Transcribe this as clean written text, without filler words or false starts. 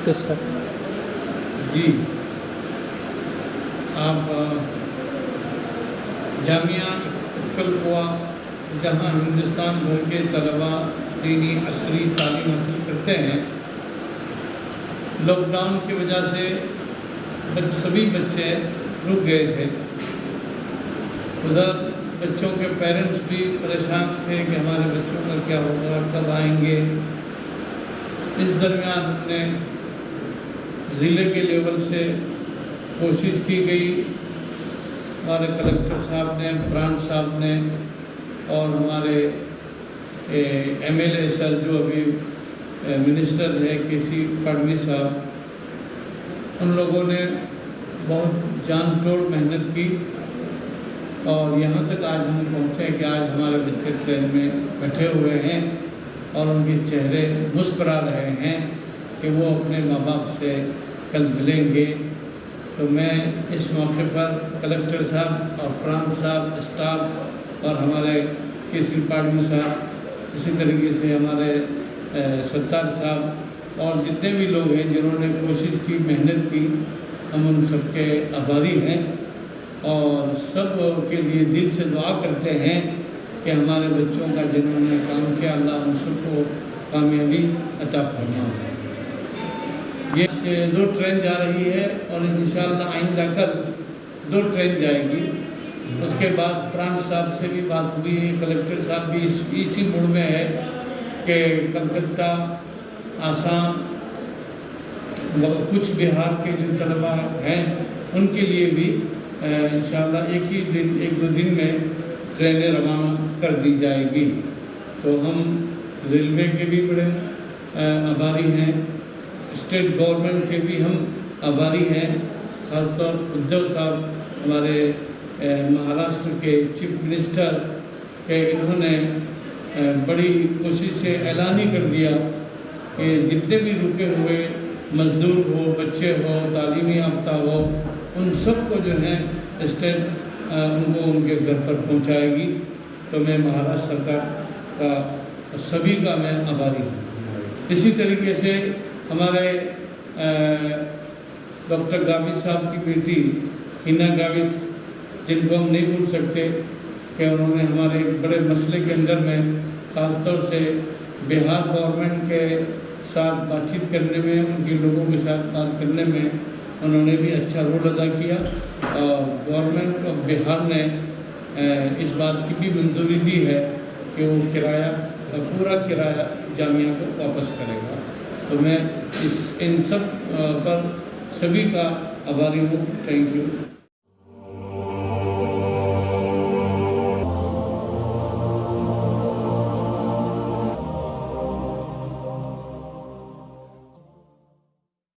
Okay sir. जी, आप जामिया कलकुआ, जहाँ हिंदुस्तान भर के तलबा दीनी असरी तालीम हासिल करते हैं, लॉकडाउन की वजह से सभी बच्चे रुक गए थे। उधर बच्चों के पेरेंट्स भी परेशान थे कि हमारे बच्चों का क्या होगा, कब आएंगे। इस दरमियान हमने ज़िले के लेवल से कोशिश की गई, हमारे कलेक्टर साहब ने, प्रांत साहब ने और हमारे MLA सर जो अभी मिनिस्टर है KC पाडवी साहब, उन लोगों ने बहुत जान तोड़ मेहनत की और यहाँ तक आज हम पहुँचे कि आज हमारे बच्चे ट्रेन में बैठे हुए हैं और उनके चेहरे मुस्कुरा रहे हैं कि वो अपने माँ बाप से कल मिलेंगे। तो मैं इस मौके पर कलेक्टर साहब और प्रांत साहब, स्टाफ और हमारे KC पाडवी साहब, इसी तरीके से हमारे सत्तार साहब और जितने भी लोग हैं जिन्होंने कोशिश की, मेहनत की, हम उन सबके आभारी हैं और सब के लिए दिल से दुआ करते हैं कि हमारे बच्चों का जिन्होंने काम किया, अल्लाह उन सबको कामयाबी अता फरमाए। ये 2 ट्रेन जा रही है और इंशाअल्लाह आइंदा कल 2 ट्रेन जाएगी। उसके बाद प्रांत साहब से भी बात हुई है, कलेक्टर साहब भी इसी मूड में है कि कलकत्ता, आसाम, कुछ बिहार के जो तलबा हैं उनके लिए भी इंशाअल्लाह एक दो दिन में ट्रेनें रवाना कर दी जाएगी। तो हम रेलवे के भी बड़े आभारी हैं, स्टेट गवर्नमेंट के भी हम आभारी हैं। ख़ासतौर उद्धव साहब, हमारे महाराष्ट्र के चीफ मिनिस्टर के, इन्होंने बड़ी कोशिश से ऐलान ही कर दिया कि जितने भी रुके हुए मज़दूर हो, बच्चे हो, तालीमी याफ्ता हो, उन सब को जो है स्टेट उनको उनके घर पर पहुंचाएगी। तो मैं महाराष्ट्र सरकार का सभी का मैं आभारी हूँ। इसी तरीके से हमारे डॉक्टर गावित साहब की बेटी हिना गावित, जिनको हम नहीं भूल सकते कि उन्होंने हमारे बड़े मसले के अंदर में ख़ासतौर से बिहार गवर्नमेंट के साथ बातचीत करने में, उनके लोगों के साथ बात करने में उन्होंने भी अच्छा रोल अदा किया और गवर्नमेंट ऑफ बिहार ने इस बात की भी मंजूरी दी है कि वो पूरा किराया जामिया को वापस करेगा। तो मैं इन सब पर सभी का आभारी हूँ। Thank you.